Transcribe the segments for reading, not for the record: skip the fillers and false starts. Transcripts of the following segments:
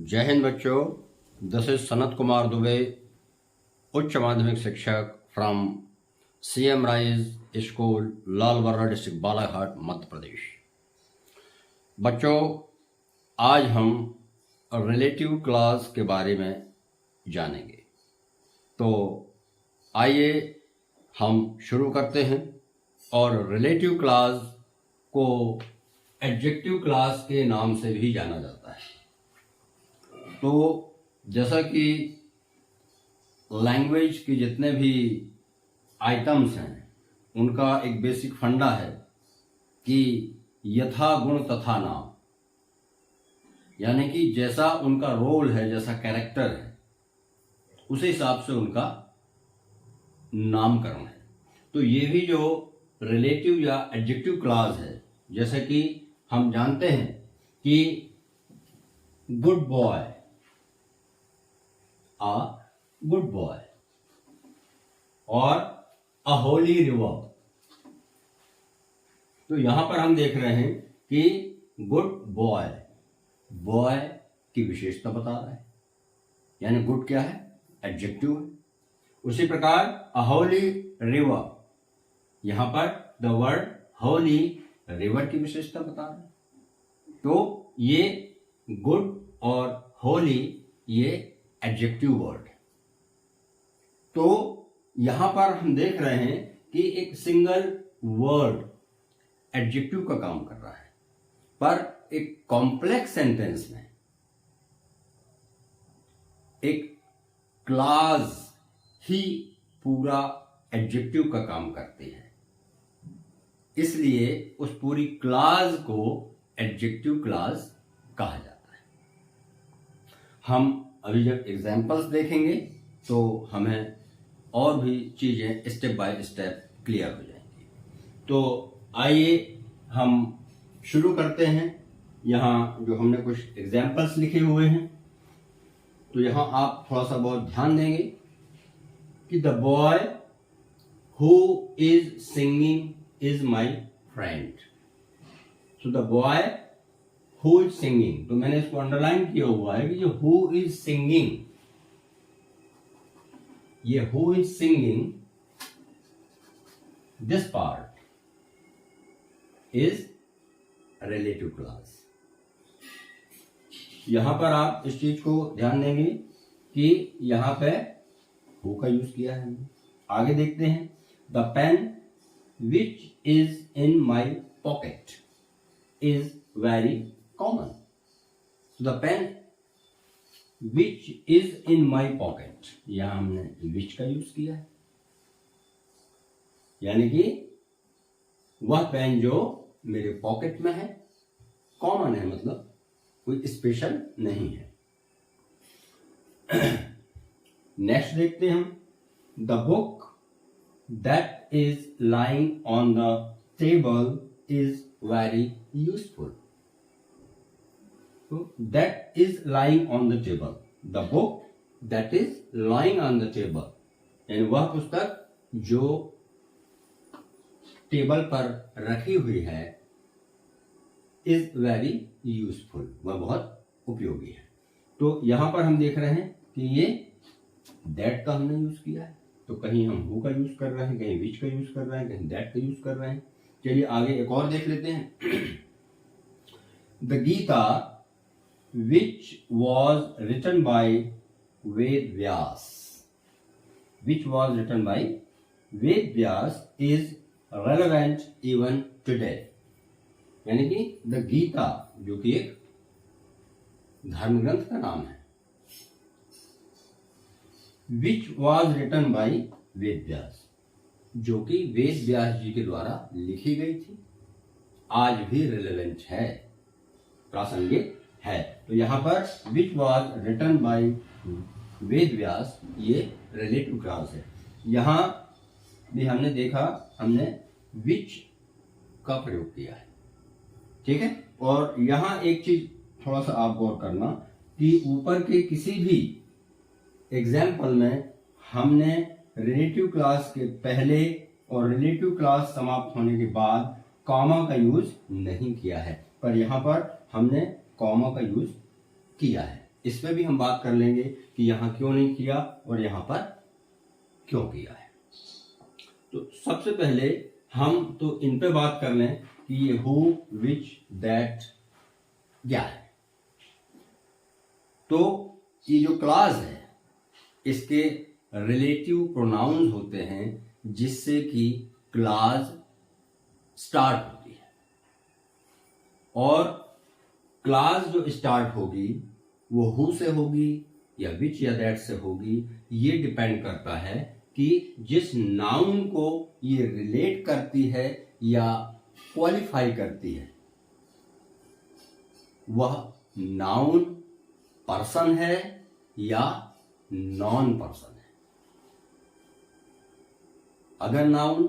जय हिंद बच्चों, दिस इज सनत कुमार दुबे, उच्च माध्यमिक शिक्षक from CM rise school, Lalbarra district, Balaghat, Madhya Pradesh. बच्चों, आज हम रिलेटिव क्लॉज के बारे में जानेंगे। तो आइए हम शुरू करते हैं। और रिलेटिव क्लॉज को एडजेक्टिव क्लॉज के नाम से भी जाना जाता है। तो जैसा कि लैंग्वेज के जितने भी आइटम्स हैं उनका एक बेसिक फंडा है कि यथा गुण तथा नाम, यानी कि जैसा उनका रोल है, जैसा कैरेक्टर है, उसी हिसाब से उनका नामकरण है। तो ये भी जो रिलेटिव या एडजेक्टिव क्लॉज है, जैसे कि हम जानते हैं कि good boy, a good boy, और a holy river। तो यहां पर हम देख रहे हैं कि गुड बॉय, बॉय की विशेषता बता रहा है, यानी गुड क्या है, एडजेक्टिव है। उसी प्रकार a holy river, यहां पर द वर्ड होली, रिवर की विशेषता बता रहा है। तो ये गुड और होली ये एडजेक्टिव वर्ड है। तो यहां पर हम देख रहे हैं कि एक सिंगल वर्ड एडजेक्टिव का काम कर रहा है, पर एक कॉम्प्लेक्स सेंटेंस में एक क्लॉज ही पूरा एडजेक्टिव का काम करती है। इसलिए उस पूरी क्लॉज को एडजेक्टिव क्लॉज कहा जाता है। हम अभी जब एग्जाम्पल्स देखेंगे तो हमें और भी चीजें स्टेप बाय स्टेप क्लियर हो जाएंगी। तो आइए हम शुरू करते हैं। यहाँ जो हमने कुछ एग्जाम्पल्स लिखे हुए हैं, तो यहाँ आप थोड़ा सा बहुत ध्यान देंगे कि the boy who is singing is my friend. So the boy who is singing, तो मैंने इसको अंडरलाइन किया हुआ है कि जो हु इज सिंगिंग, ये who is singing, this part is relative clause. यहां पर आप इस चीज को ध्यान देंगे कि यहां पे हु का यूज किया है हमने। आगे देखते हैं, the pen which is in my pocket is very common. So the pen which is in my pocket, यहां हमने which का यूज किया है, यानी कि वह पेन जो मेरे पॉकेट में है, कॉमन है, मतलब कोई स्पेशल नहीं है। नेक्स्ट देखते हैं हम, the book that is lying on the table is very useful. That is lying on the table. The book that is lying on the table, यानी वह पुस्तक जो टेबल पर रखी हुई है, is very useful, वह बहुत उपयोगी है। तो यहां पर हम देख रहे हैं कि ये that का हमने यूज किया है। तो कहीं हम who का यूज कर रहे हैं, कहीं which का यूज कर रहे हैं, कहीं that का यूज कर रहे हैं। चलिए आगे एक और देख लेते हैं। The Gita which was written by Ved Vyas, which was written by Ved Vyas is relevant even today। यानी कि द गीता, जो कि एक धर्म ग्रंथ का नाम है, which was written by Ved Vyas, जो कि वेद व्यास जी के द्वारा लिखी गई थी, आज भी रिलेवेंट है, प्रासंगिक है। तो यहां पर विच वॉज रिटन बाय वेद व्यास, ये रिलेटिव क्लॉज है। यहां भी हमने देखा, हमने विच का प्रयोग किया है, ठीक है। और यहां एक चीज थोड़ा सा आप गौर करना कि ऊपर के किसी भी एग्जाम्पल में हमने रिलेटिव क्लॉज के पहले और रिलेटिव क्लॉज समाप्त होने के बाद कॉमा का यूज नहीं किया है, पर यहां पर हमने कॉमा का यूज किया है। इसमें भी हम बात कर लेंगे कि यहां क्यों नहीं किया और यहां पर क्यों किया है। तो सबसे पहले हम तो इन पे बात कर लें कि ये हु, विच, दैट क्या है। तो ये जो क्लास है इसके रिलेटिव प्रोनाउंस होते हैं जिससे कि क्लास स्टार्ट होती है, और क्लास जो स्टार्ट होगी वो हु से होगी या विच या दैट से होगी। ये डिपेंड करता है कि जिस नाउन को ये रिलेट करती है या क्वालिफाई करती है वह नाउन पर्सन है या नॉन पर्सन है। अगर नाउन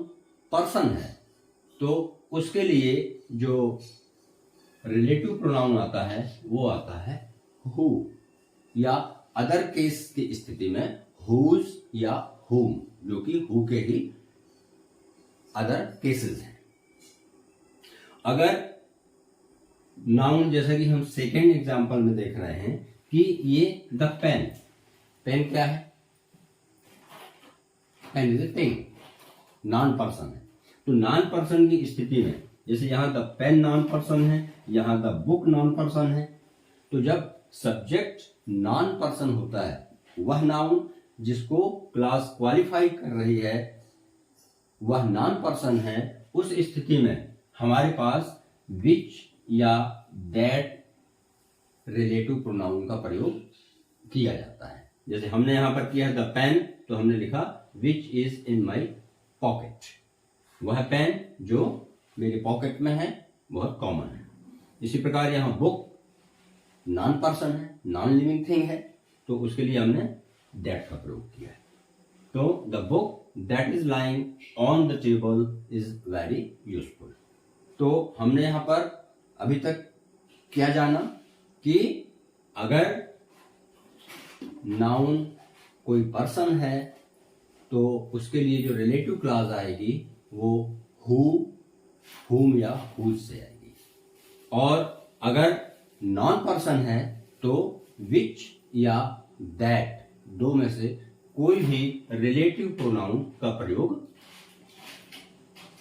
पर्सन है तो उसके लिए जो रिलेटिव प्रोनाउन आता है वो आता है हु, या अदर केस की स्थिति में हुज या हुम, जो कि हु के ही अदर केसेस हैं। अगर नाउन, जैसा कि हम सेकेंड एग्जांपल में देख रहे हैं कि ये द पेन, पेन क्या है? Pen is a thing, non person है। तो नॉन पर्सन की स्थिति में जैसे यहां द पेन नॉन पर्सन है, यहां द बुक नॉन पर्सन है। तो जब सब्जेक्ट नॉन पर्सन होता है वह नाउन जिसको क्लास क्वालिफाई कर रही है वह नॉन पर्सन है, उस स्थिति में हमारे पास विच या दैट रिलेटिव प्रोनाउन का प्रयोग किया जाता है। जैसे हमने यहां पर किया है द पेन, तो हमने लिखा विच इज इन माई पॉकेट। वह पेन जो मेरे पॉकेट में है बहुत कॉमन है। इसी प्रकार यहां बुक नॉन पर्सन है, नॉन लिविंग थिंग है, तो उसके लिए हमने दैट का प्रयोग किया है। तो the book that is lying on the table is very useful. तो हमने यहां पर अभी तक क्या जाना कि अगर नाउन कोई पर्सन है तो उसके लिए जो रिलेटिव क्लॉज आएगी वो हु, हुम या हुज से आएगी, और अगर नॉन पर्सन है तो विच या दैट, दो में से कोई भी रिलेटिव प्रोनाउन का प्रयोग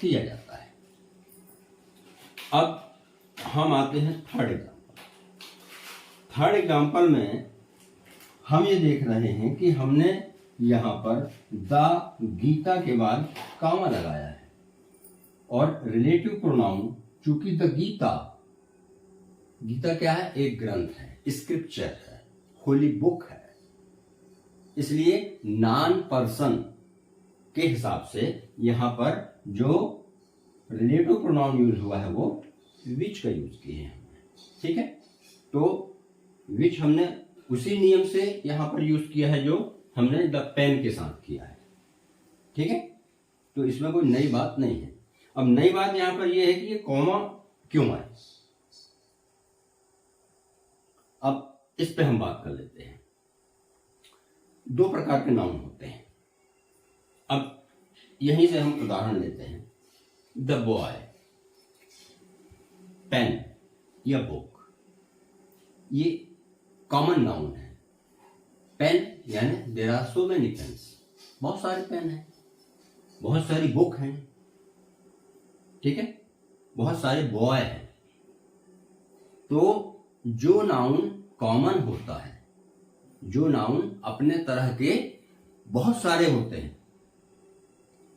किया जाता है। अब हम आते हैं थर्ड एग्जांपल। थर्ड एग्जांपल में हम ये देख रहे हैं कि हमने यहां पर द गीता के बाद कॉमा लगाया है, और रिलेटिव प्रोनाउन चूंकि द गीता, गीता क्या है? एक ग्रंथ है, स्क्रिप्चर है, होली बुक है, इसलिए नॉन पर्सन के हिसाब से यहां पर जो रिलेटिव प्रोनाउन यूज हुआ है वो विच का यूज किए हैं। ठीक है, तो विच हमने उसी नियम से यहां पर यूज किया है जो हमने द पेन के साथ किया है। ठीक है, तो इसमें कोई नई बात नहीं है। अब नई बात यहां पर यह है कि ये कॉमा क्यों आए। अब इस पे हम बात कर लेते हैं। दो प्रकार के नाउन होते हैं। अब यहीं से हम उदाहरण लेते हैं। द बॉय, पेन या बुक, ये कॉमन नाउन है। पेन यानी there are so many pens, बहुत सारे पेन हैं, बहुत सारी बुक हैं। ठीक है, बहुत सारे बॉय हैं। तो जो नाउन कॉमन होता है, जो नाउन अपने तरह के बहुत सारे होते हैं,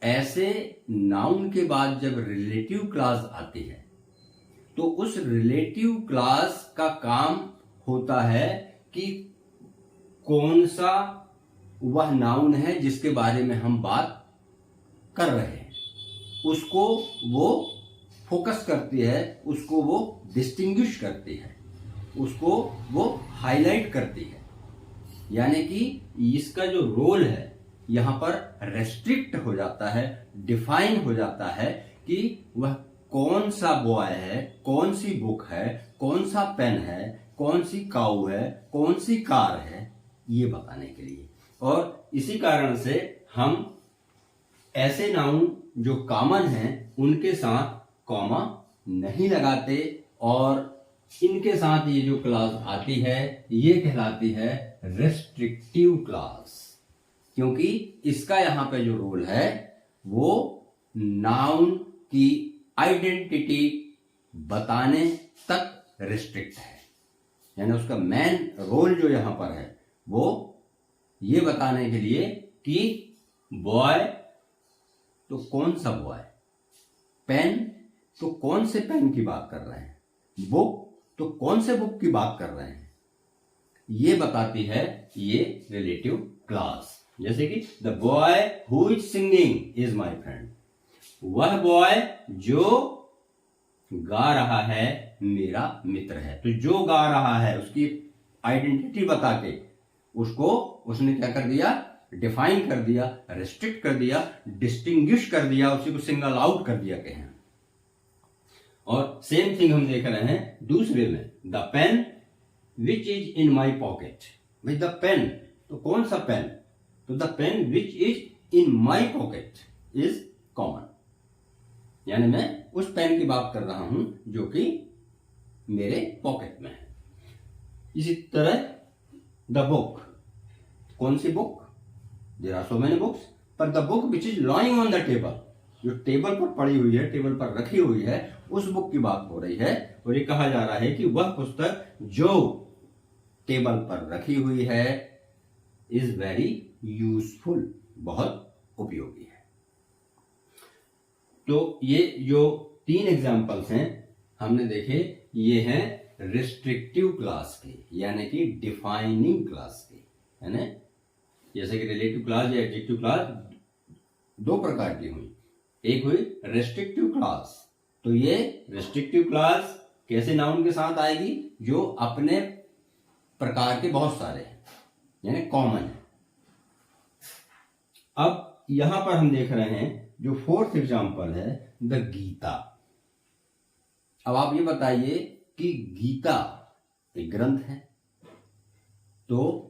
ऐसे नाउन के बाद जब रिलेटिव क्लॉज आती है तो उस रिलेटिव क्लॉज का काम होता है कि कौन सा वह नाउन है जिसके बारे में हम बात कर रहे हैं, उसको वो फोकस करती है, उसको वो डिस्टिंग्विश करती है, उसको वो हाईलाइट करती है। यानी कि इसका जो रोल है यहां पर रेस्ट्रिक्ट हो जाता है, डिफाइन हो जाता है कि वह कौन सा बॉय है, कौन सी बुक है, कौन सा पेन है, कौन सी काऊ है, कौन सी कार है, ये बताने के लिए। और इसी कारण से हम ऐसे नाउन जो कॉमन हैं उनके साथ कॉमा नहीं लगाते और इनके साथ ये जो क्लॉज आती है ये कहलाती है रेस्ट्रिक्टिव क्लॉज, क्योंकि इसका यहां पे जो रोल है वो नाउन की आइडेंटिटी बताने तक रिस्ट्रिक्ट है। यानी उसका मेन रोल जो यहां पर है वो ये बताने के लिए कि बॉय तो कौन सा बॉय, पेन तो कौन से पेन की बात कर रहे हैं, बुक तो कौन से बुक की बात कर रहे हैं, ये बताती है ये रिलेटिव क्लॉज। जैसे कि the boy who is singing is my friend, वह बॉय जो गा रहा है मेरा मित्र है। तो जो गा रहा है उसकी आइडेंटिटी बता के उसको उसने क्या कर दिया, डिफाइन कर दिया, रेस्ट्रिक्ट कर दिया, डिस्टिंग्विश कर दिया, उसी को सिंगल आउट कर दिया कहें। और सेम थिंग हम देख रहे हैं दूसरे में, the pen which is in my pocket. भाई द पेन तो कौन सा पेन, तो the pen which is in my pocket is common, यानी मैं उस पेन की बात कर रहा हूं जो कि मेरे पॉकेट में है। इसी तरह द बुक, कौन सी book, there are so many books, पर the book which is lying on the table, जो टेबल पर पड़ी हुई है, टेबल पर रखी हुई है, उस बुक की बात हो रही है। और ये कहा जा रहा है कि वह पुस्तक जो टेबल पर रखी हुई है इज वेरी यूजफुल, बहुत उपयोगी है। तो ये जो 3 एग्जाम्पल्स हैं हमने देखे, ये हैं रिस्ट्रिक्टिव क्लास के, यानी कि डिफाइनिंग क्लास के, है ना। जैसे कि रिलेटिव क्लास या एडजेक्टिव क्लास 2 प्रकार की हुई। एक हुई रेस्ट्रिक्टिव क्लास, तो ये रेस्ट्रिक्टिव क्लास कैसे नाउन के साथ आएगी, जो अपने प्रकार के बहुत सारे हैं, यानी कॉमन है। अब यहां पर हम देख रहे हैं जो 4th एग्जाम्पल है द गीता। अब आप ये बताइए कि गीता एक ग्रंथ है, तो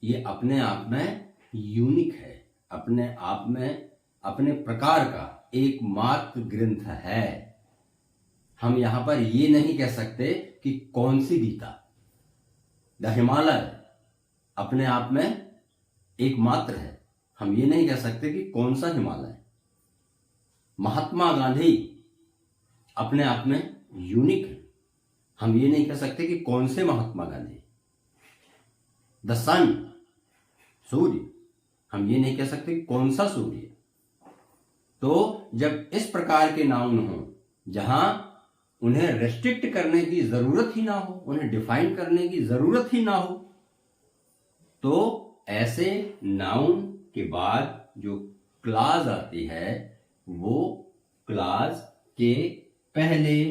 ये अपने आप में यूनिक है, अपने आप में अपने प्रकार का एकमात्र ग्रंथ है। हम यहां पर ये नहीं कह सकते कि कौन सी गीता, द हिमालय अपने आप में एकमात्र है, हम ये नहीं कह सकते कि कौन सा हिमालय। महात्मा गांधी अपने आप में यूनिक है, हम ये नहीं कह सकते कि कौन से महात्मा गांधी। द सन सूर्य, हम ये नहीं कह सकते कि कौन सा सूर्य। तो जब इस प्रकार के नाउन हो जहां उन्हें रेस्ट्रिक्ट करने की जरूरत ही ना हो, उन्हें डिफाइन करने की जरूरत ही ना हो, तो ऐसे नाउन के बाद जो क्लाज आती है वो क्लाज के पहले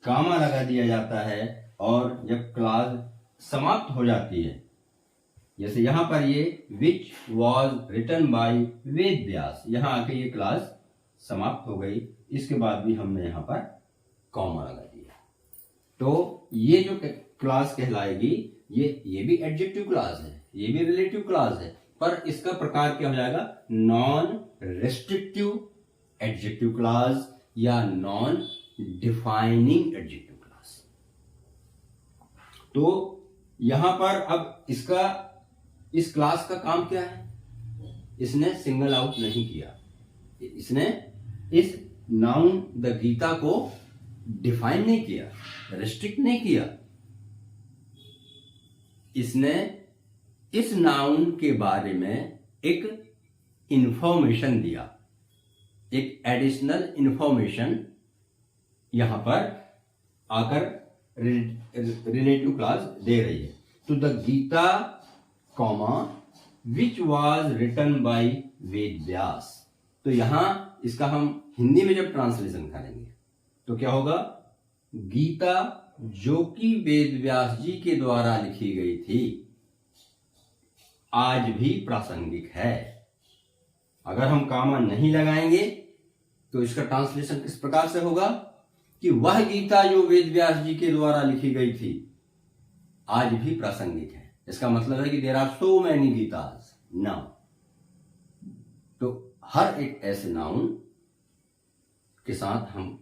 कामा लगा दिया जाता है, और जब क्लाज समाप्त हो जाती है, जैसे यहां पर ये विच वॉज रिटन बाय वेद व्यास, यहां आके ये क्लाज समाप्त हो गई, इसके बाद भी हमने यहां पर कॉमा लगा दिया। तो ये जो क्लास कहलाएगी ये भी एडजेक्टिव क्लास है, ये भी रिलेटिव क्लास है, पर इसका प्रकार क्या हो जाएगा, नॉन रेस्ट्रिक्टिव एडजेक्टिव क्लास या नॉन डिफाइनिंग एडजेक्टिव क्लास। तो यहां पर अब इस क्लास का काम क्या है, इसने सिंगल आउट नहीं किया, इसने इस नाउन द गीता को डिफाइन नहीं किया, रेस्ट्रिक्ट नहीं किया, इसने इस नाउन के बारे में एक इंफॉर्मेशन दिया, एक एडिशनल इंफॉर्मेशन यहां पर आकर रिलेटिव क्लास दे रही है। तो the Gita comma which was written by Ved Vyas, तो यहां इसका हम हिंदी में जब ट्रांसलेशन करेंगे तो क्या होगा, गीता जो कि वेद व्यास जी के द्वारा लिखी गई थी आज भी प्रासंगिक है। अगर हम कामा नहीं लगाएंगे तो इसका ट्रांसलेशन किस प्रकार से होगा कि वह गीता जो वेद व्यास जी के द्वारा लिखी गई थी आज भी प्रासंगिक है। इसका मतलब है कि there are so many Gitas now. तो हर एक ऐसे नाउन के साथ हम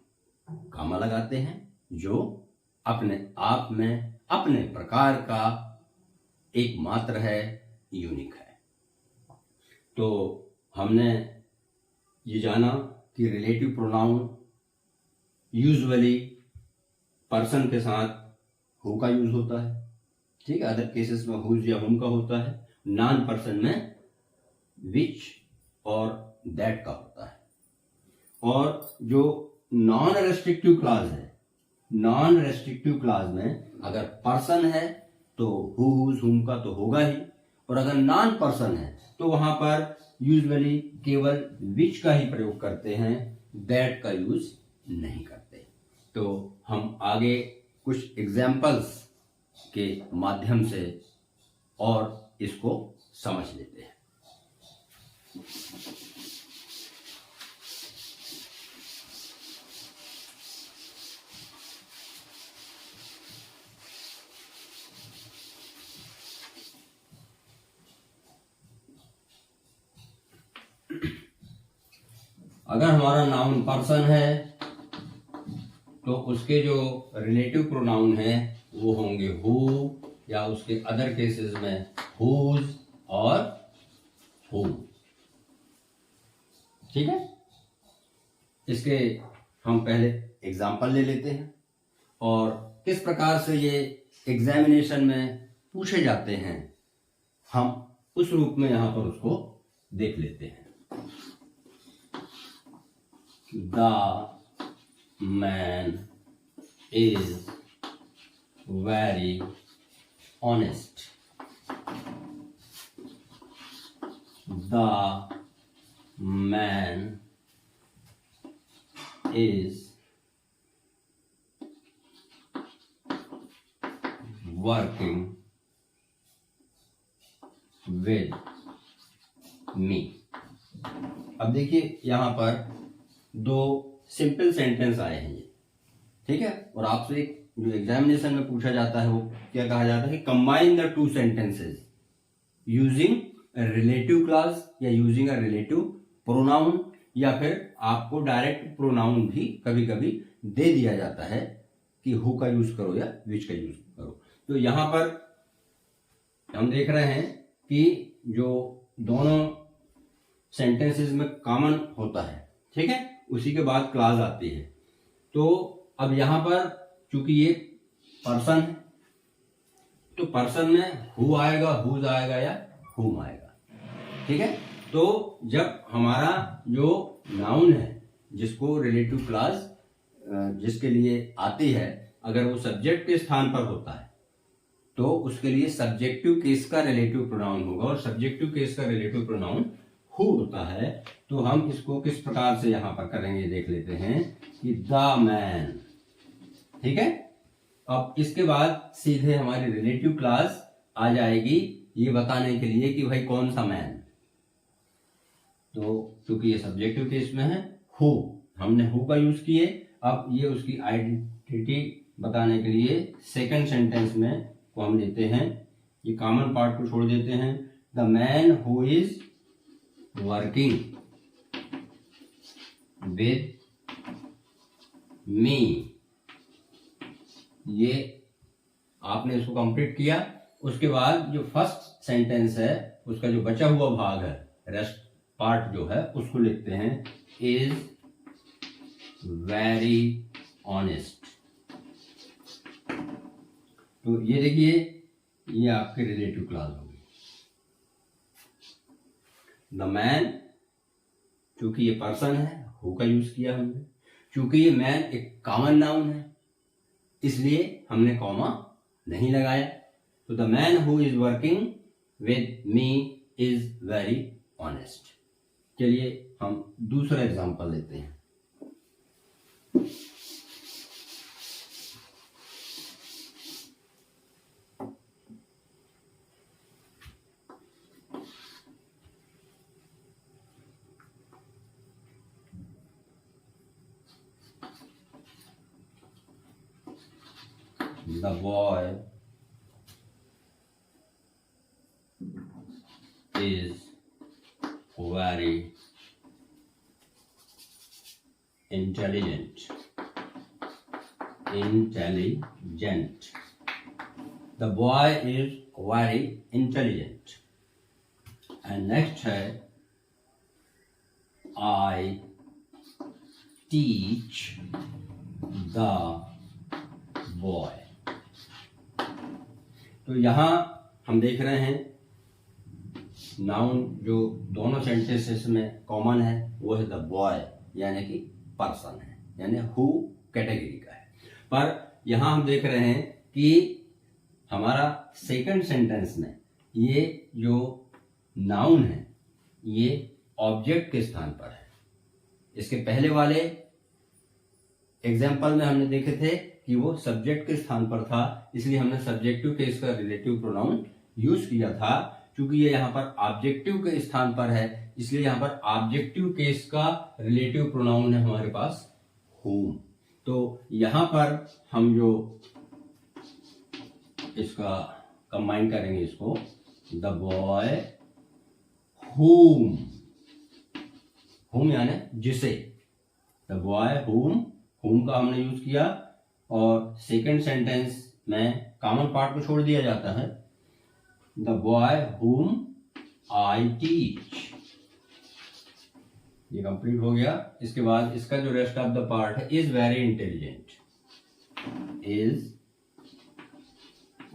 कामा लगाते हैं जो अपने आप में अपने प्रकार का एकमात्र है, यूनिक है। तो हमने ये जाना कि रिलेटिव प्रोनाउन यूजुअली पर्सन के साथ हु का यूज होता है, ठीक है। अदर केसेस में हुज या हुम का होता है। नॉन पर्सन में विच और दैट का होता है। और जो नॉन रेस्ट्रिक्टिव क्लॉज है, नॉन रेस्ट्रिक्टिव क्लॉज में अगर पर्सन है तो हु हुज हुम का तो होगा ही, और अगर नॉन पर्सन है तो वहां पर यूजुअली केवल विच का ही प्रयोग करते हैं, दैट का यूज नहीं करते। तो हम आगे कुछ एग्जाम्पल्स के माध्यम से और इसको समझ लेते हैं। अगर हमारा नाउन पर्सन है तो उसके जो रिलेटिव प्रोनाउन है वो होंगे हु, या उसके अदर केसेस में हुज और हुम, ठीक है। इसके हम पहले एग्जाम्पल ले लेते हैं और किस प्रकार से ये एग्जामिनेशन में पूछे जाते हैं, हम उस रूप में यहां पर उसको देख लेते हैं। The man is very honest. The man is working with me. अब देखिए यहां पर दो सिंपल सेंटेंस आए हैं ये, ठीक है। और आपसे जो एग्जामिनेशन में पूछा जाता है वो क्या कहा जाता है, combine the two sentences using relative clause या यूजिंग अ रिलेटिव प्रोनाउन, या फिर आपको डायरेक्ट प्रोनाउन भी कभी कभी दे दिया जाता है कि हु का यूज करो या विच का यूज करो। तो यहां पर हम देख रहे हैं कि जो दोनों सेंटेंसेस में कॉमन होता है, ठीक है, उसी के बाद क्लॉज आती है। तो अब यहां पर चूंकि ये पर्सन है तो पर्सन में हु आएगा, हुज आएगा या हुम आएगा, ठीक है। तो जब हमारा जो नाउन है जिसको रिलेटिव क्लॉज जिसके लिए आती है, अगर वो सब्जेक्ट के स्थान पर होता है तो उसके लिए सब्जेक्टिव केस का रिलेटिव प्रोनाउन होगा, और सब्जेक्टिव केस का रिलेटिव प्रोनाउन हु होता है। तो हम इसको किस प्रकार से यहां पर करेंगे देख लेते हैं कि द मैन, ठीक है। अब इसके बाद सीधे हमारी रिलेटिव क्लॉज आ जाएगी ये बताने के लिए कि भाई कौन सा मैन। तो क्योंकि ये सब्जेक्टिव केस में है, हु हमने हु का यूज किए, अब ये उसकी आइडेंटिटी बताने के लिए सेकंड सेंटेंस में को हम लेते हैं, ये कॉमन पार्ट को छोड़ देते हैं। The man who is working with me, ये आपने इसको कंप्लीट किया। उसके बाद जो फर्स्ट सेंटेंस है उसका जो बचा हुआ भाग है, रेस्ट पार्ट जो है, उसको लिखते हैं इज वेरी ऑनेस्ट। तो ये देखिए ये आपके रिलेटिव क्लॉज होगी। द मैन, चूंकि ये पर्सन है, हु का यूज किया हमने। चूंकि ये मैन एक कॉमन नाउन है इसलिए हमने कॉमा नहीं लगाया। तो the man who is working with me is very honest. चलिए हम दूसरा एग्जांपल लेते हैं। The boy is very intelligent. Intelligent, the boy is very intelligent. And next है आई टीच द बॉय। तो यहां हम देख रहे हैं नाउन जो दोनों सेंटेंसेस में कॉमन है वो है द बॉय, यानी कि पर्सन है, यानी हु कैटेगरी का है। पर यहां हम देख रहे हैं कि हमारा सेकंड सेंटेंस में ये जो नाउन है ये ऑब्जेक्ट के स्थान पर है। इसके पहले वाले एग्जाम्पल में हमने देखे थे कि वो सब्जेक्ट के स्थान पर था, इसलिए हमने सब्जेक्टिव केस का रिलेटिव प्रोनाउन यूज किया था। क्योंकि ये यहाँ पर ऑब्जेक्टिव के स्थान पर है, इसलिए यहाँ पर ऑब्जेक्टिव केस का रिलेटिव प्रोनाउन है हमारे पास whom। तो यहाँ पर हम जो इसका कंबाइन करेंगे इसको, द बॉय whom यानी जिसे, द बॉय whom का हमने यूज किया। और सेकंड सेंटेंस में कॉमन पार्ट को छोड़ दिया जाता है, the boy whom I teach। ये कंप्लीट हो गया। इसके बाद इसका जो रेस्ट ऑफ द पार्ट है, is very intelligent, is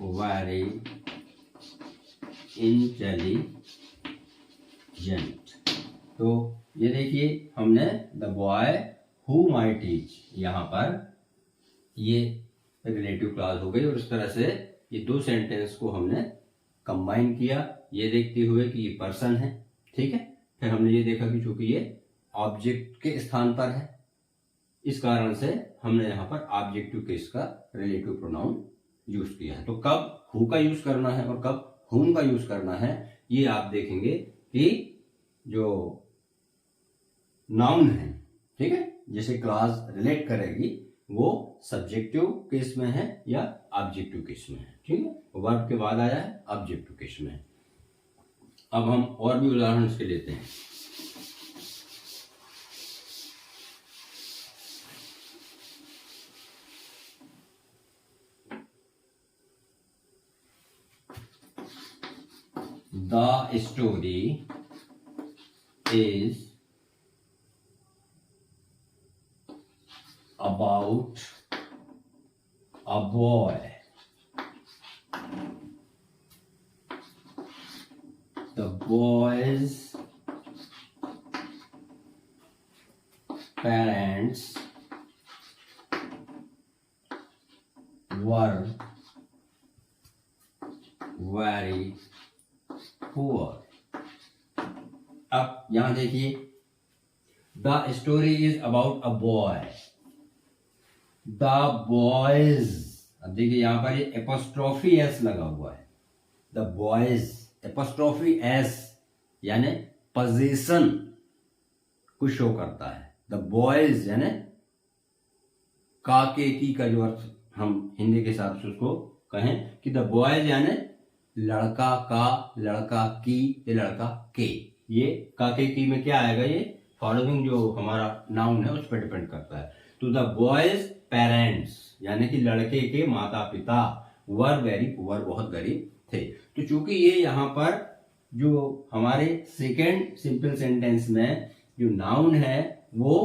very intelligent. तो ये देखिए हमने the boy whom I teach, यहां पर ये रिलेटिव क्लॉज हो गई। और इस तरह से ये दो सेंटेंस को हमने कंबाइन किया, ये देखते हुए कि ये पर्सन है, ठीक है। फिर हमने ये देखा कि चूंकि ये ऑब्जेक्ट के स्थान पर है, इस कारण से हमने यहाँ पर ऑब्जेक्टिव केस का रिलेटिव प्रोनाउन यूज किया है। तो कब हु का यूज करना है और कब whom का यूज करना है, ये आप देखेंगे कि जो नाउन है, ठीक है, जैसे क्लास रिलेट करेगी वो सब्जेक्टिव केस में है या ऑब्जेक्टिव केस में है, ठीक है। वर्ब के बाद आया है ऑब्जेक्टिव केस में है। अब हम और भी उदाहरण इसके लेते हैं। The story is about a boy. The boy's parents were very poor. अब यहां देखिए, the story is about a boy, the boys. अब देखिए यहां पर ये एपोस्ट्रोफी एस लगा हुआ है, द बॉयज एपोस्ट्रोफी एस यानी पोजीशन को शो करता है। द बॉयज यानी का के की का जो अर्थ हम हिंदी के हिसाब से उसको कहें कि द बॉयज यानी लड़का का, लड़का की या लड़का के। ये का के की में क्या आएगा, ये फॉलोइंग जो हमारा नाउन है उस पर डिपेंड करता है। तो द बॉयज पेरेंट्स यानी कि लड़के के माता पिता वर वेरी पुअर, बहुत गरीब थे। तो चूंकि ये यहाँ पर जो हमारे सेकेंड सिंपल सेंटेंस में जो नाउन है वो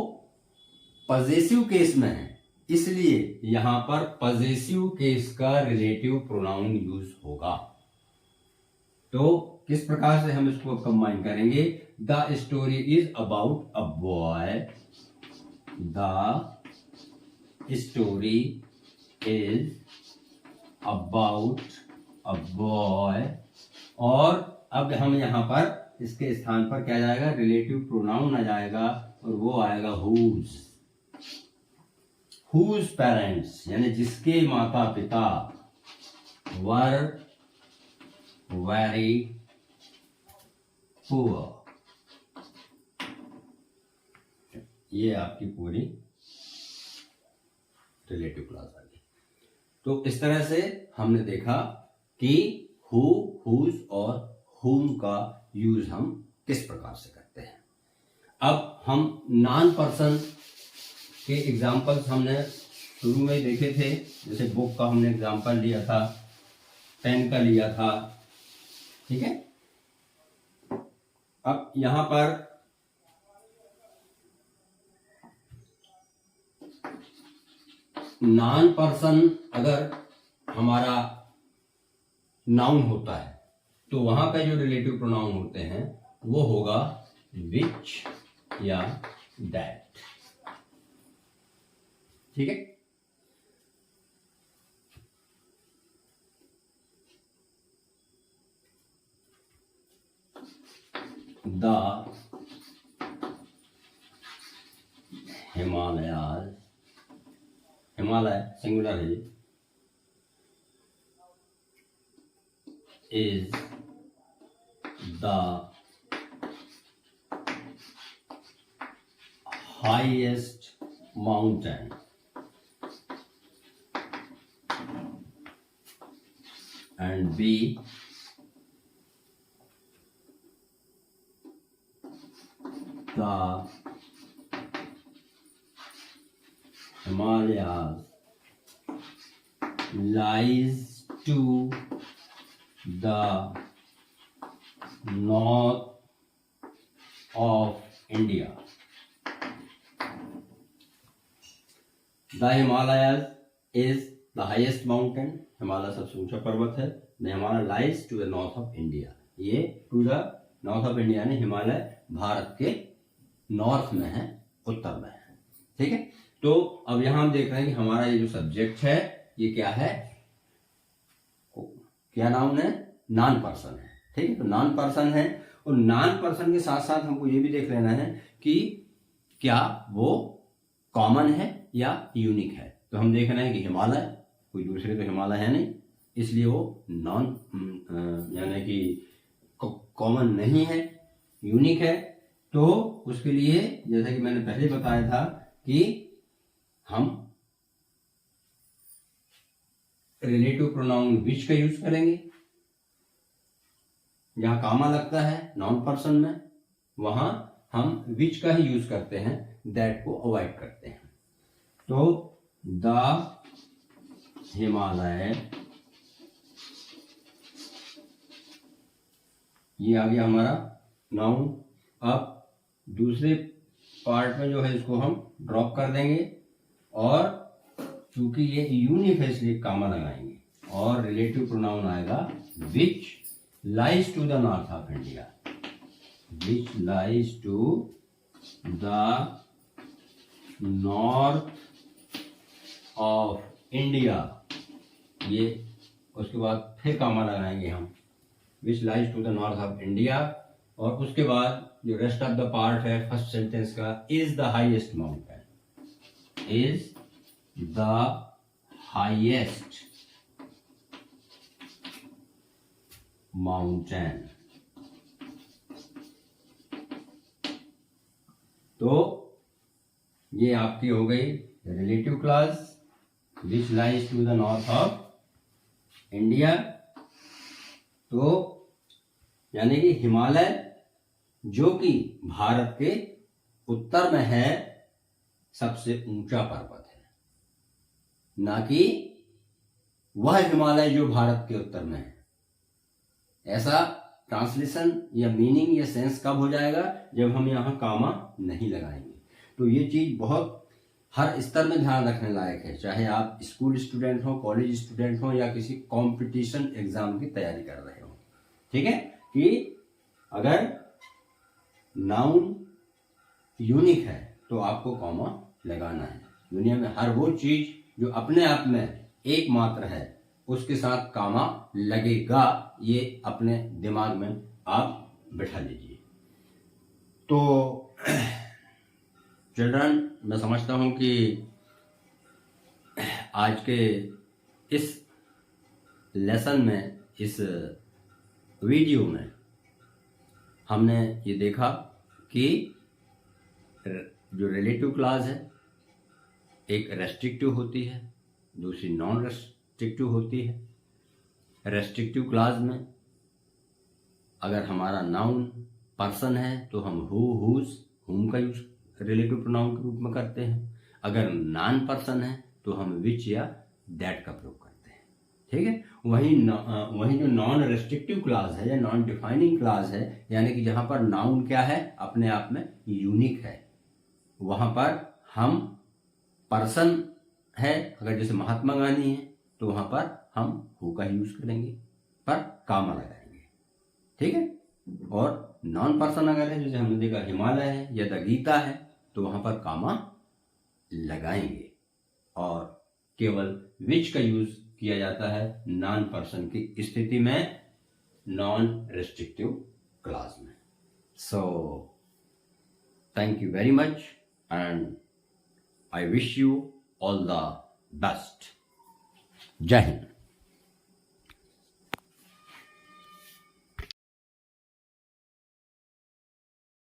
पॉजेसिव केस में है, इसलिए यहां पर पॉजेसिव केस का रिलेटिव प्रोनाउन यूज होगा। तो किस प्रकार से हम इसको कंबाइन करेंगे, the story is about a boy, the story is about a boy. और अब हम यहां पर इसके स्थान पर क्या जाएगा, रिलेटिव प्रोनाउन आ जाएगा और वो आएगा हुज। हुज पेरेंट्स यानी जिसके माता पिता वर वेरी पुअर। ये आपकी पूरी रिलेटिव क्लॉज आ गई। तो इस तरह से हमने देखा कि हु, हुज और हुम का यूज हम किस प्रकार से करते हैं। अब हम नॉन पर्सन के एग्जाम्पल्स हमने शुरू में ही देखे थे, जैसे बुक का हमने एग्जांपल लिया था, पेन का लिया था, ठीक है। अब यहां पर नॉन पर्सन अगर हमारा नाउन होता है तो वहां का जो रिलेटिव प्रोनाउन होते हैं वो होगा विच या दैट, ठीक है। द हिमालयाज, हिमालय सिंगुलर है, is the highest mountain and B, the Himalayas lies to the north of India. The Himalayas is the highest mountain. Himalaya सबसे ऊंचा पर्वत है। The Himalaya lies to the north of India. ये to the north of India यानी हिमालय भारत के north में है, उत्तर में है, ठीक है। तो अब यहां हम देख रहे हैं कि हमारा ये जो सब्जेक्ट है ये क्या है, क्या नाउन है, नॉन पर्सन है, ठीक है। तो नॉन पर्सन है और नॉन पर्सन के साथ साथ हमको ये भी देख लेना है कि क्या वो कॉमन है या यूनिक है। तो हम देख रहे हैं कि हिमालय, कोई दूसरे तो हिमालय है नहीं, इसलिए वो नॉन यानी कि कॉमन नहीं है, यूनिक है। तो उसके लिए जैसा कि मैंने पहले बताया था कि हम रिलेटिव प्रोनाउन विच का यूज करेंगे, जहां कामा लगता है नॉन पर्सन में वहां हम विच का ही यूज करते हैं, दैट को अवॉइड करते हैं। तो द हिमालय, ये आ गया हमारा नाउन। अब दूसरे पार्ट में जो है इसको हम ड्रॉप कर देंगे और चूंकि ये यूनिक है इसलिए कामा लगाएंगे और रिलेटिव प्रोनाउन आएगा which lies to the north of India, which lies to the north of India. ये उसके बाद फिर कामा लगाएंगे हम, which lies to the north of India, और उसके बाद जो रेस्ट ऑफ द पार्ट है फर्स्ट सेंटेंस का, is the highest mountain, is the highest mountain. तो ये आपकी हो गई relative clause, which lies to the north of India. तो यानी कि हिमालय जो कि भारत के उत्तर में है सबसे ऊंचा पर्वत है, ना कि वह हिमालय जो भारत के उत्तर में है। ऐसा ट्रांसलेशन या मीनिंग या सेंस कब हो जाएगा, जब हम यहाँ कामा नहीं लगाएंगे। तो ये चीज बहुत हर स्तर में ध्यान रखने लायक है, चाहे आप स्कूल स्टूडेंट हो, कॉलेज स्टूडेंट हो या किसी कंपटीशन एग्जाम की तैयारी कर रहे हो, ठीक है। कि अगर नाउन यूनिक है तो आपको कॉमा लगाना है। दुनिया में हर वो चीज जो अपने आप में एकमात्र है उसके साथ कामा लगेगा, ये अपने दिमाग में आप बैठा लीजिए। तो चिल्ड्रन, मैं समझता हूं कि आज के इस लेसन में, इस वीडियो में हमने ये देखा कि जो रिलेटिव क्लॉज है एक रेस्ट्रिक्टिव होती है, दूसरी नॉन रेस्ट्रिक्टिव होती है। रेस्ट्रिक्टिव क्लॉज में अगर हमारा नाउन पर्सन है तो हम हु, हुज, हुम का यूज रिलेटिव प्रोनाउन के रूप में करते हैं। अगर नॉन पर्सन है तो हम विच या दैट का प्रयोग करते हैं। ठीक है। वहीं जो नॉन रेस्ट्रिक्टिव क्लास है या नॉन डिफाइनिंग क्लास है, यानी कि जहां पर नाउन क्या है, अपने आप में यूनिक है, वहां पर हम पर्सन है, अगर जैसे महात्मा गांधी है तो वहां पर हम हु का यूज करेंगे, पर कामा लगाएंगे। ठीक है। और नॉन पर्सन अगर है, जैसे हमने देखा हिमालय है या द गीता है, तो वहां पर कामा लगाएंगे। और केवल विच का यूज किया जाता है नॉन पर्सन की स्थिति में, नॉन रेस्ट्रिक्टिव क्लास में। So thank you very much and I wish you all the best. जय हिंद।